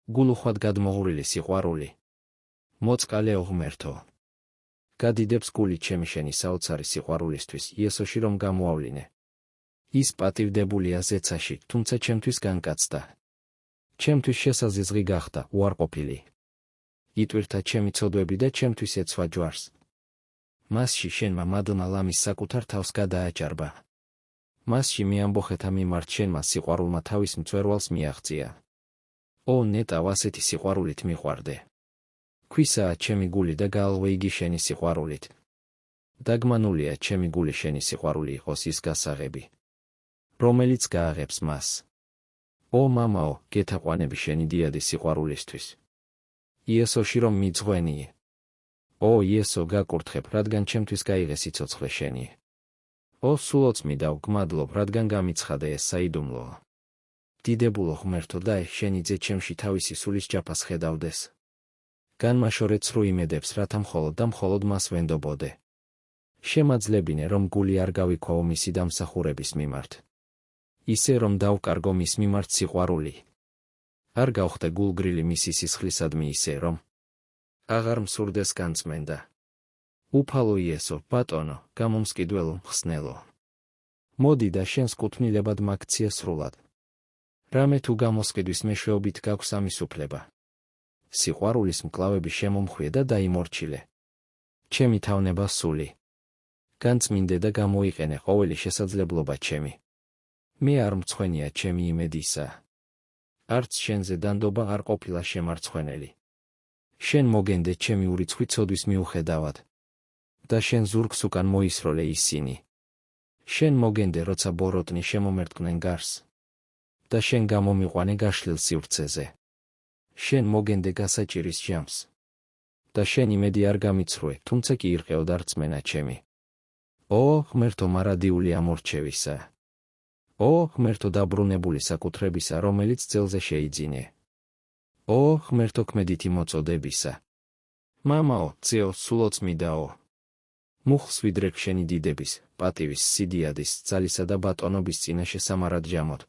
გულუხვად გადმოღურილი სიყვარული. მოწყალე ღმერთო. გადიდებს გული ჩემი შენი საოცარი სიყვარულისთვის იესოში რომ გამოავლინე. ის პატივდებულია ზეცაში, თუმცა ჩემთვის განკაცდა. ჩემთვის შესაზიზღი გახდა, უარყოფილი. იტვირთა ჩემი ცოდვები და ჩემთვის ეცვა ჯვარს. მასში შენმა მადლმა ლამის საკუთარ თავს გადააჭარბა. მასში მიამბოხეთა მიმართ შენმა სიყვარულმა თავის მწვერვალს მიაღწია. ო ნეტავ ასეთი სიყვარულით მიყვარდე. ქვისაა ჩემი გული და გაალვე იგი შენი სიყვარულით. დაგმანულია ჩემი გული შენი სიყვარული იყოს ის გასაღები, რომელიც გააღებს მას. ო მამაო, გეთაყვანები შენი დიადი სიყვარულისთვის. იესოში რომ მიძღვენიე. ო იესო, გაკურთხებ, რადგან ჩემთვის გაიღე სიცოცხლე შენი. ო სულოცმიდავ, გმადლობ, რადგან გამიცხადე ეს საიდუმლო. დიდებულო ღმერთო, დაე შენი ძე ჩემში თავისი სულის ჯაფას ხედავდეს. განმაშორე ცრუ იმედებს, რათა მხოლოდ და მხოლოდ მას ვენდობოდე. შემაძლებინე, რომ გული არ გავიქوو მისი დამსახურების მიმართ. ისე რომ დავკარგო მის მიმართ სიყვარული. არ გავხდე გულგრილი მისი სისხლისადმი ისე რომ აღარ მსურდეს განწმენდა. უფალო იესო, ბატონო, გამომსკიდველო, მხსნელო. მოდი და შენს კუთვნილებად მაგცია სრულად. რამე თუ გამოსყიდვის მეშვეობით გაქვს ამის უფლება. სიყვარულის მკლავები შემომხვიე და დაიმორჩილე. ჩემი თავნება სული. განწმინდე და გამოიყენე ყოველი შესაძლებლობა ჩემი. მე არ მცხვენია ჩემი იმედისა. არც შენზე დანდობა არ ყოფილა შემარცხვენელი. შენ მოგენდე ჩემი ურიცხვი ცოდვის მიუხედავად. და შენ ზურგს უკან მოისროლე ისინი. შენ მოგენდე როცა ბოროტნი შემომერტყნენ გარს. და შენ გამომიყვანე გაშლილ სივრცეზე. შენ მოგენდე გასაჭირის ჟამს. და შენ იმედი არ გამიცრუე, თუმცა კი ირყეოდა რწმენა ჩემი. ო ღმერთო, მარადიული ამორჩევისა. ო ღმერთო, დაბრუნებული საკუთრებისა, რომელიც ძელზე შეიძინე. ო ღმერთო, ქმედითი მოწოდებისა. მამაო, ძეო, სულოცმიდაო. მუხლს ვიდრეკ შენი დიდების, პატივის, სიდიადის, ძალისა და ბატონობის წინაშე სამარად ჟამოთ.